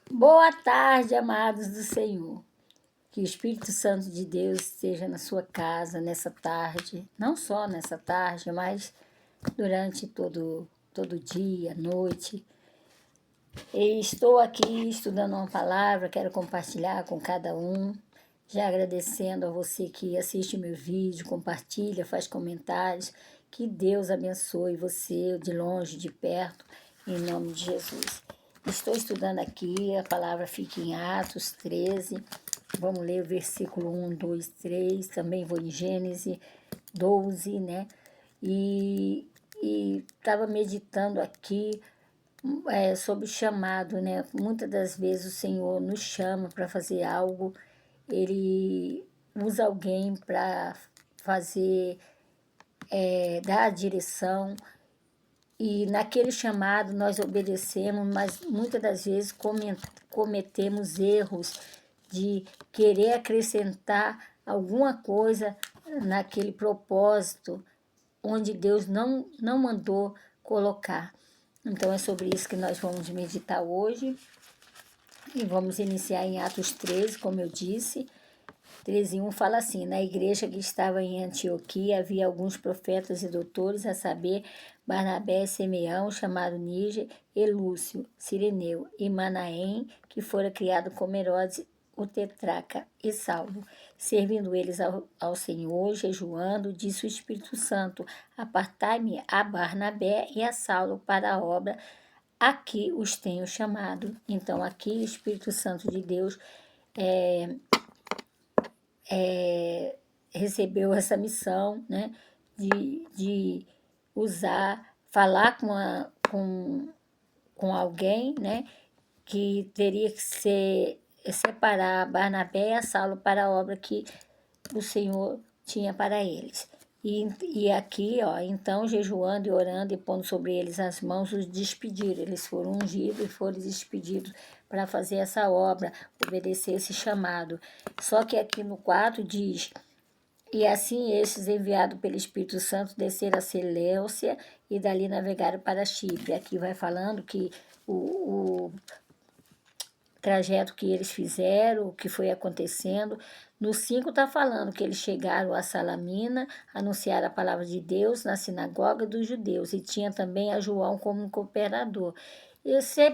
Boa tarde, amados do Senhor. Que o Espírito Santo de Deus esteja na sua casa nessa tarde, não só nessa tarde, mas durante todo dia, noite. E estou aqui estudando uma palavra, quero compartilhar com cada um. Já agradecendo a você que assiste meu vídeo, compartilha, faz comentários. Que Deus abençoe você de longe, de perto, em nome de Jesus. Estou estudando aqui, a palavra fica em Atos 13. Vamos ler o versículo 1, 2, 3. Também vou em Gênesis 12, né? E estava meditando aqui sobre o chamado, né? Muitas das vezes o Senhor nos chama para fazer algo, Ele usa alguém para fazer, dar a direção, e naquele chamado nós obedecemos, mas muitas das vezes cometemos erros de querer acrescentar alguma coisa naquele propósito onde Deus não mandou colocar. Então é sobre isso que nós vamos meditar hoje. E vamos iniciar em Atos 13, como eu disse. 13:1 fala assim: na igreja que estava em Antioquia havia alguns profetas e doutores, a saber, Barnabé e Simeão, chamado Níger, e Lúcio, Cireneu, e Manaém, que fora criado como Herodes, o tetraca, e Saulo. Servindo eles ao Senhor, jejuando, disse o Espírito Santo: apartai-me a Barnabé e a Saulo para a obra a que os tenho chamado. Então, aqui o Espírito Santo de Deus recebeu essa missão, né, de usar, falar com alguém, né, que teria que separar Barnabé e a Saulo para a obra que o Senhor tinha para eles. E aqui, ó, então, jejuando e orando e pondo sobre eles as mãos, os despediram. Eles foram ungidos e foram despedidos para fazer essa obra, obedecer esse chamado. Só que aqui no 4 diz: e assim estes, enviados pelo Espírito Santo, desceram a Seleucia e dali navegaram para Chipre. Aqui vai falando que o trajeto que eles fizeram, o que foi acontecendo. No 5 está falando que eles chegaram a Salamina, anunciaram a palavra de Deus na sinagoga dos judeus, e tinha também a João como cooperador.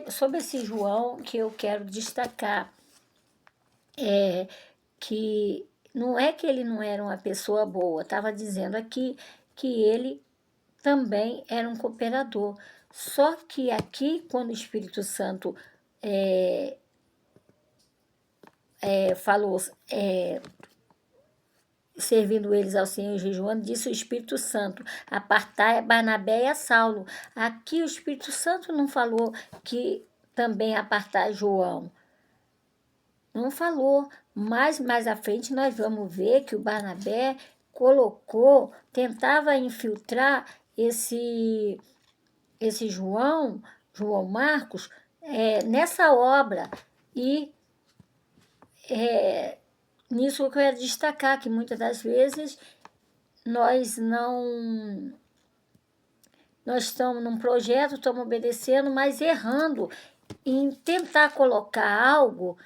Sobre esse João que eu quero destacar, que não é que ele não era uma pessoa boa, estava dizendo aqui que ele também era um cooperador. Só que aqui, quando o Espírito Santo falou, servindo eles ao Senhor jejuando, disse o Espírito Santo: apartai a Barnabé e a Saulo. Aqui o Espírito Santo não falou que também apartai João. Não falou, mas mais à frente nós vamos ver que o Barnabé tentava infiltrar esse João Marcos, nessa obra. E nisso eu quero destacar que muitas das vezes nós estamos num projeto, estamos obedecendo, mas errando em tentar colocar algo,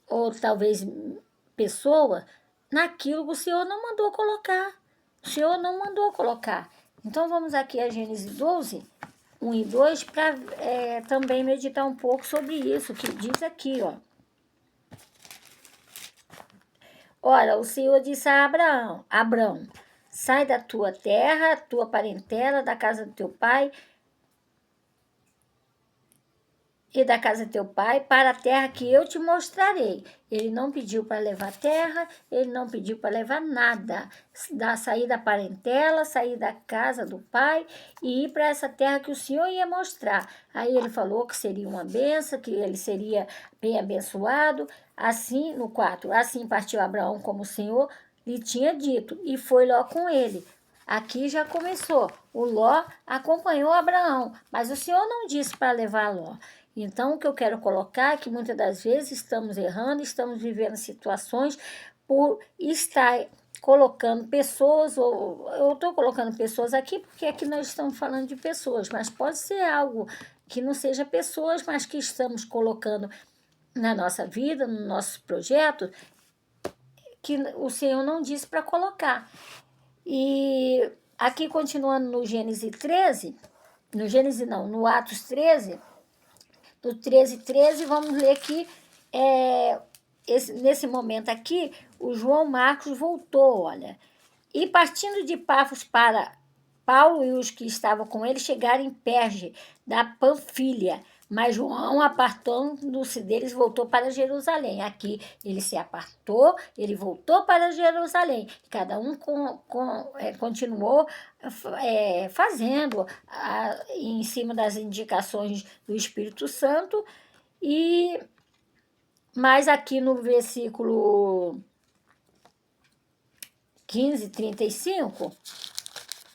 ou talvez pessoa, naquilo que o Senhor não mandou colocar. O Senhor não mandou colocar. Então vamos aqui a Gênesis 12, 1 e 2, para também meditar um pouco sobre isso, que diz aqui, ó. Ora, o Senhor disse a Abrão, sai da tua terra, tua parentela, da casa do teu pai e da casa de teu pai, para a terra que eu te mostrarei. Ele não pediu para levar terra, ele não pediu para levar nada. Sair da parentela, sair da casa do pai e ir para essa terra que o Senhor ia mostrar. Aí ele falou que seria uma benção, que ele seria bem abençoado. Assim, no 4, assim partiu Abraão como o Senhor lhe tinha dito, e foi Ló com ele. Aqui já começou. O Ló acompanhou Abraão, mas o Senhor não disse para levar Ló. Então, o que eu quero colocar é que muitas das vezes estamos errando, estamos vivendo situações por estar colocando pessoas, ou eu estou colocando pessoas aqui porque aqui nós estamos falando de pessoas, mas pode ser algo que não seja pessoas, mas que estamos colocando na nossa vida, no nosso projeto, que o Senhor não disse para colocar. E aqui, continuando no Gênesis 13, no Gênesis não, no Atos 13, do 13, vamos ler que nesse momento aqui, o João Marcos voltou, olha. E partindo de Pafos para Paulo e os que estavam com ele chegaram em Perge, da Panfilha, mas João, apartando-se deles, voltou para Jerusalém. Aqui ele se apartou, ele voltou para Jerusalém. Cada um continuou fazendo em cima das indicações do Espírito Santo. Mas aqui no versículo 15, 35,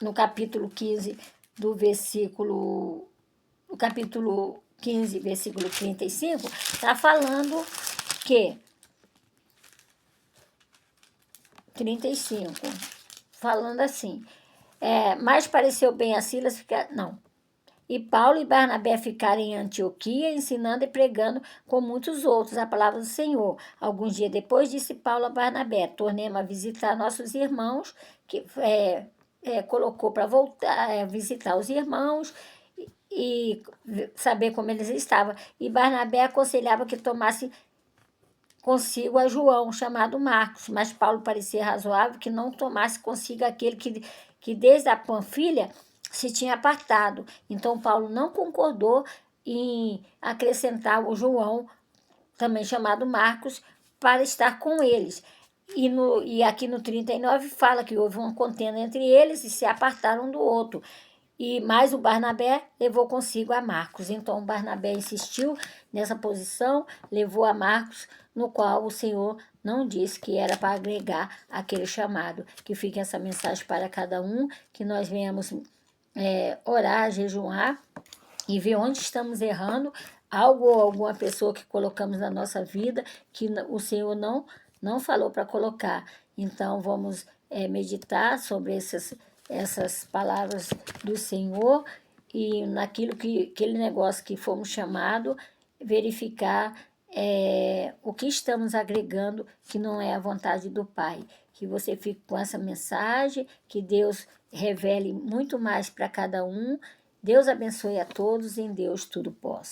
no capítulo 15 do versículo... No capítulo 15, versículo 35, está falando que... 35, falando assim, mas pareceu bem a Silas ficar... Não. E Paulo e Barnabé ficaram em Antioquia, ensinando e pregando com muitos outros a palavra do Senhor. Alguns dias depois, disse Paulo a Barnabé: tornemos a visitar nossos irmãos, que colocou para voltar, visitar os irmãos e saber como eles estavam. E Barnabé aconselhava que tomasse consigo a João, chamado Marcos, mas Paulo parecia razoável que não tomasse consigo aquele que desde a Panfilha se tinha apartado. Então Paulo não concordou em acrescentar o João, também chamado Marcos, para estar com eles. E aqui no 39 fala que houve uma contenda entre eles e se apartaram um do outro. Mas o Barnabé levou consigo a Marcos. Então o Barnabé insistiu nessa posição, levou a Marcos, no qual o Senhor não disse que era para agregar aquele chamado. Que fique essa mensagem para cada um, que nós venhamos orar, jejuar e ver onde estamos errando, algo ou alguma pessoa que colocamos na nossa vida que o Senhor não falou para colocar. Então vamos meditar sobre essas palavras do Senhor e naquilo aquele negócio que fomos chamados, verificar o que estamos agregando que não é a vontade do Pai. Que você fique com essa mensagem, que Deus revele muito mais para cada um. Deus abençoe a todos, em Deus tudo posso.